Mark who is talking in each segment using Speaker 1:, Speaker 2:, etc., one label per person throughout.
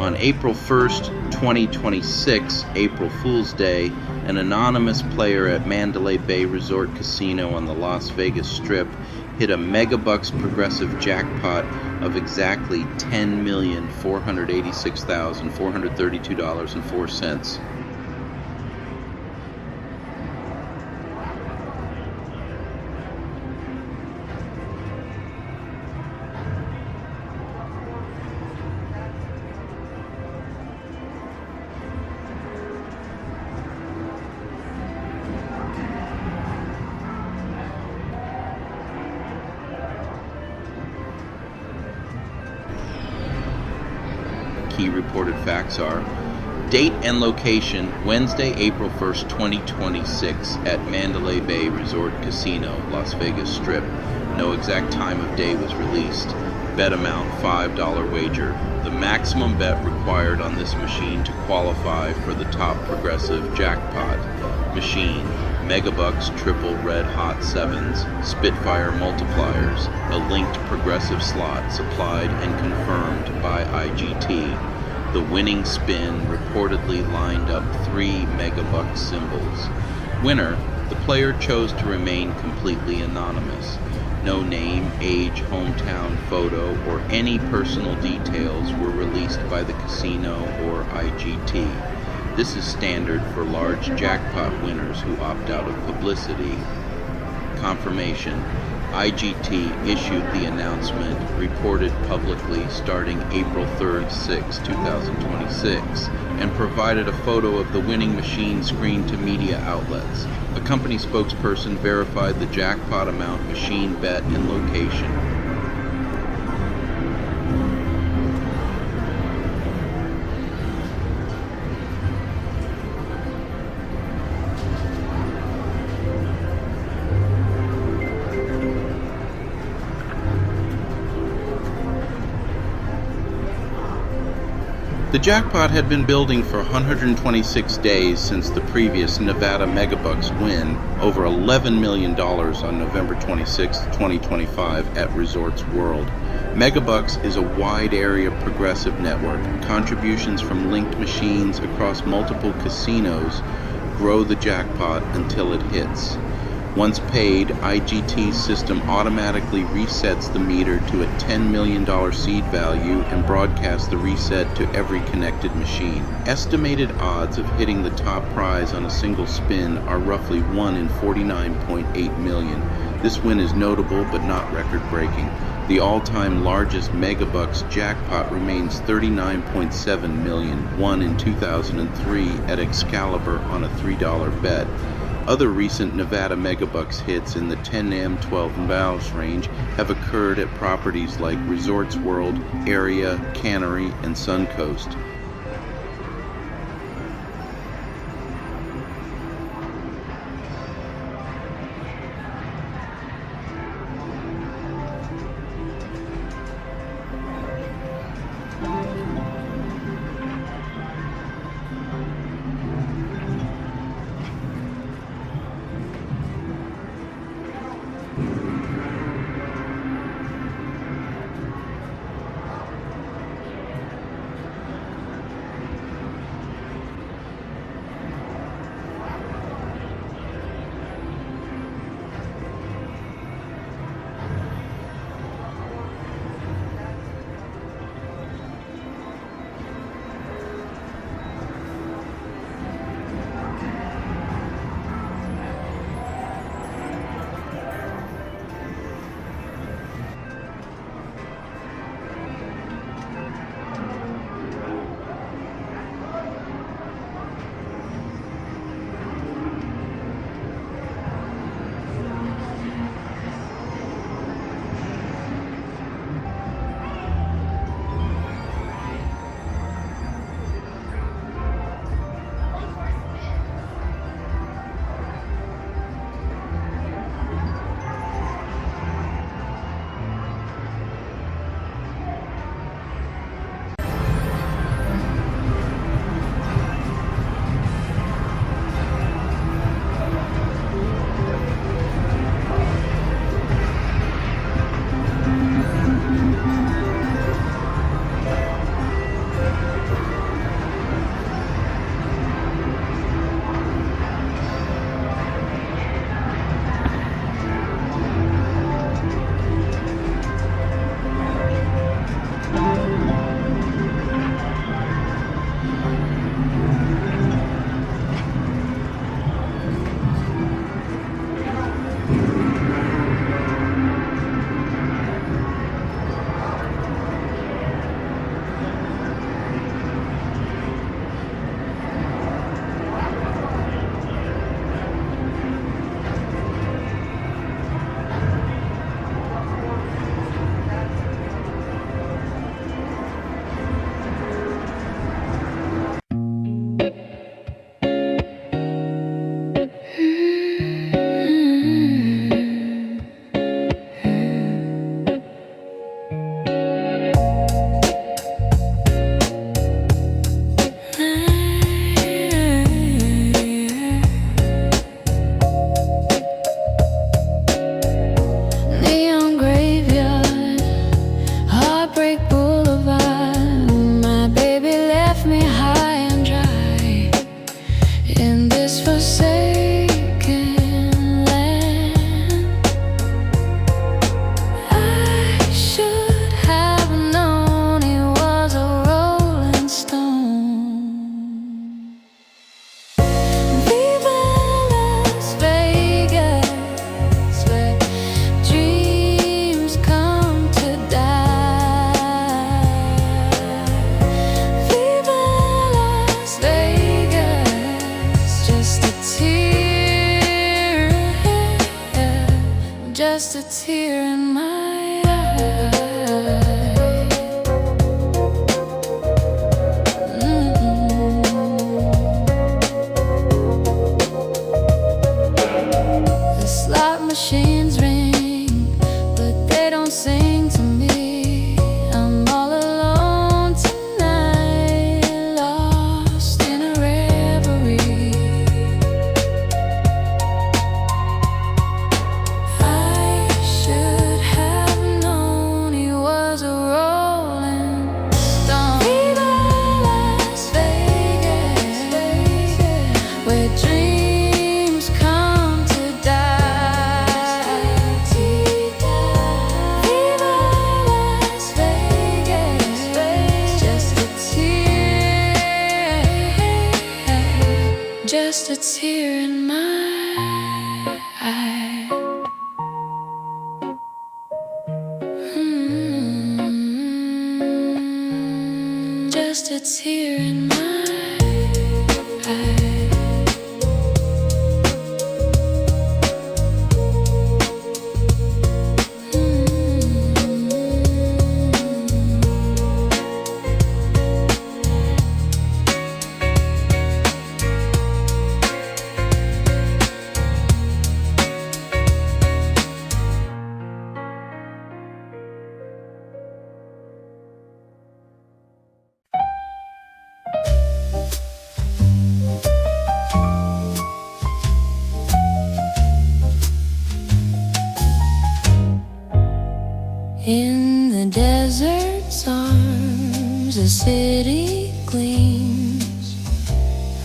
Speaker 1: On April 1st, 2026, April Fool's Day, an anonymous player at Mandalay Bay Resort Casino on the Las Vegas Strip hit a Megabucks progressive jackpot of exactly $10,486,432.04. Key reported facts are: date and location, Wednesday, April 1st, 2026, at Mandalay Bay Resort Casino, Las Vegas Strip. No exact time of day was released. Bet amount, $5 wager. The maximum bet required on this machine to qualify for the top progressive jackpot. Machine: Megabucks triple red hot sevens, Spitfire multipliers, a linked progressive slot supplied and confirmed by IGT. The winning spin reportedly lined up 3 Megabucks symbols. Winner: the player chose to remain completely anonymous. No name, age, hometown photo, or any personal details were released by the casino or IGT. This is standard for large jackpot winners who opt out of publicity. Confirmation: IGT issued the announcement, reported publicly starting April 3rd, 2026, and provided a photo of the winning machine screened to media outlets. A company spokesperson verified the jackpot amount, machine bet, and location. The jackpot had been building for 126 days since the previous Nevada Megabucks win, over $11 million on November 26, 2025 at Resorts World. Megabucks is a wide area progressive network. Contributions from linked machines across multiple casinos grow the jackpot until it hits. Once paid, IGT's system automatically resets the meter to a $10 million seed value and broadcasts the reset to every connected machine. Estimated odds of hitting the top prize on a single spin are roughly 1 in 49.8 million. This win is notable but not record-breaking. The all-time largest Megabucks jackpot remains $39.7 million, won in 2003 at Excalibur on a $3 bet. Other recent Nevada Megabucks hits in the 10M-12 miles range have occurred at properties like Resorts World, Area, Cannery, and Suncoast.
Speaker 2: just a tear in my eye. Just a tear in my eye. In the desert's arms, a city gleams,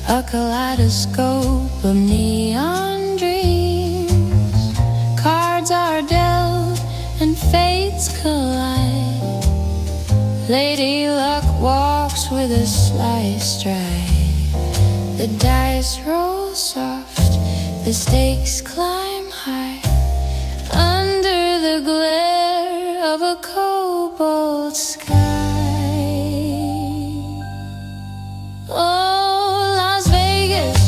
Speaker 2: a kaleidoscope of neon dreams. Cards are dealt and fates collide. Lady Luck walks with a sly stride. The dice roll soft, the stakes climb high. Under the glare of a cobalt sky. Oh, Las Vegas,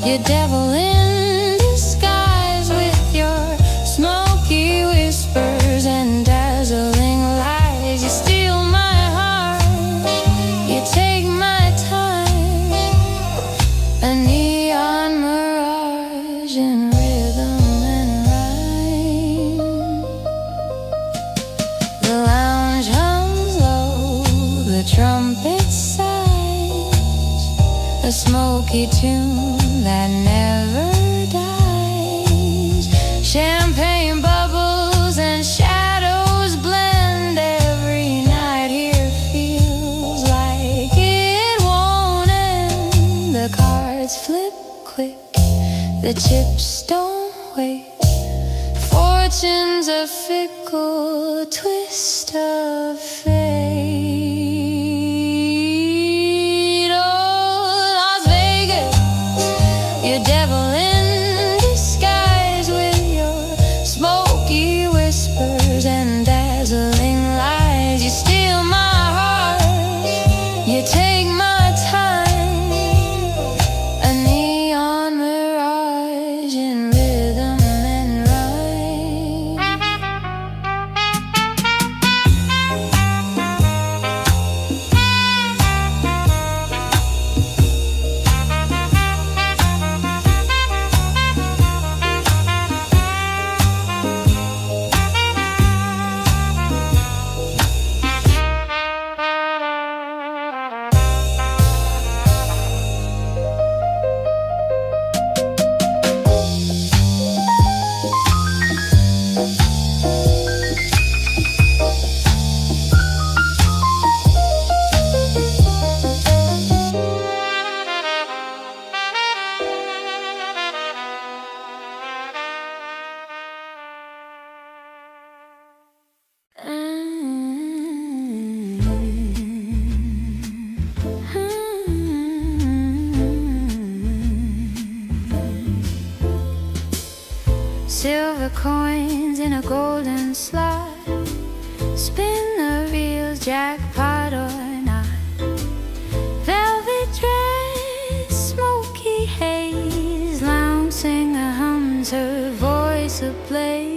Speaker 2: you devil in disguise, with your smoky whispers and dazzling lies. You steal my heart, you take my time, a neon mirage in rhythm and rhyme. The lounge hums low, the trumpet sighs, a smoky tune that never dies. Champagne bubbles and shadows blend. Every night here feels like it won't end. The cards flip quick, the chips don't wait. Fortune's a fickle twist of fate. Oh, Las Vegas, you devil in disguise, with your smoky whispers and dazzling lies. You steal my heart, you take my time, a neon mirage in rhythm and rhyme. Silver coins in a golden slot, spin the reels, jackpot or not. Velvet dress, smoky haze, lounge singer hums her voice ablaze.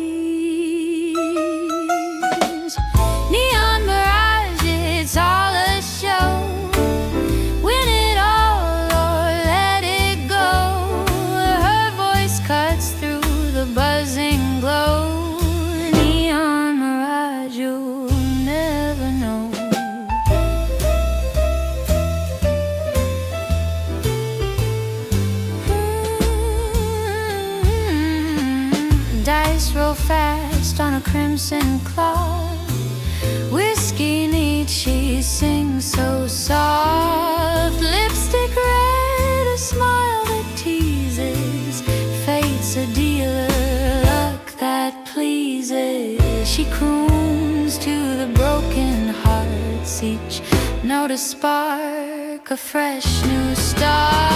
Speaker 2: Neon mirage, it's all a show. Win it all or let it go. Her voice cuts through the buzzing glow. Neon mirage, you'll never know. Dice roll fast on a crimson cloth. Whiskey neat, she sings so soft. Lipstick red, a smile that teases. Fate's a dealer, luck that pleases. She croons to the broken hearts, each note a spark, a fresh new start.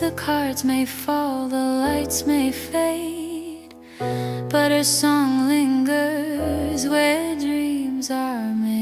Speaker 2: The cards may fall, the lights may fade, but her song lingers where dreams are made.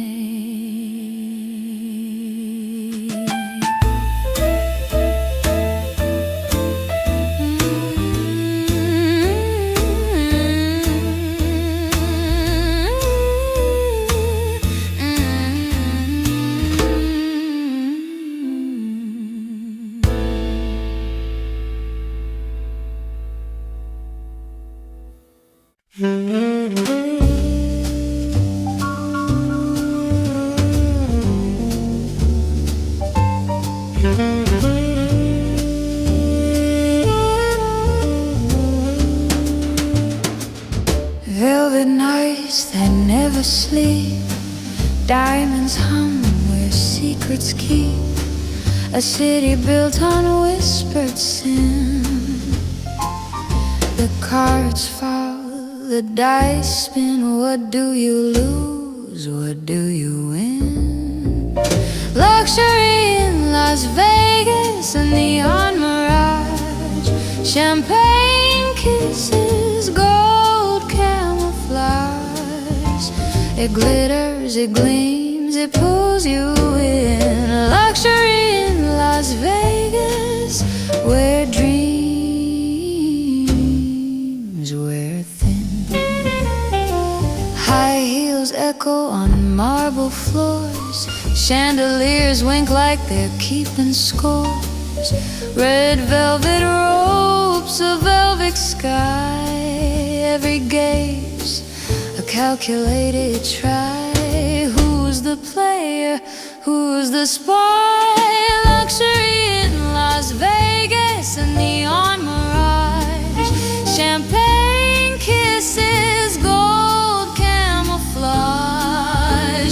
Speaker 2: Velvet nights that never sleep, diamonds hum where secrets keep, a city built on whispered sin. The cards fall, the dice spin. What do you lose? What do you win? Luxury in Las Vegas, a neon mirage, champagne kisses, gold camouflage. It glitters, it gleams, it pulls you in. Luxury in Las Vegas, where dreams wear thin. High heels echo on marble floors, chandeliers wink like they're keeping scores. Red velvet ropes, a velvet sky, every gaze a calculated try. Who's the player? Who's the spy? Luxury in Las Vegas, a neon mirage, champagne kisses, gold camouflage.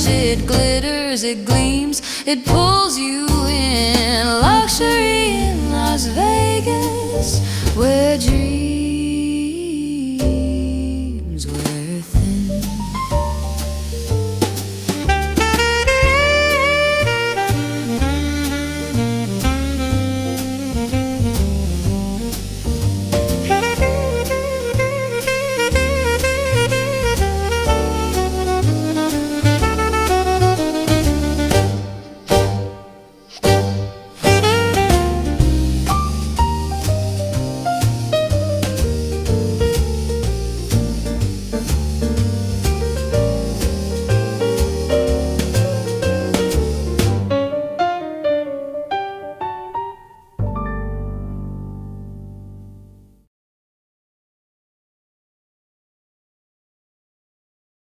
Speaker 2: It glitters, it gleams, it pulls you in. Luxury in Las Vegas, where dreams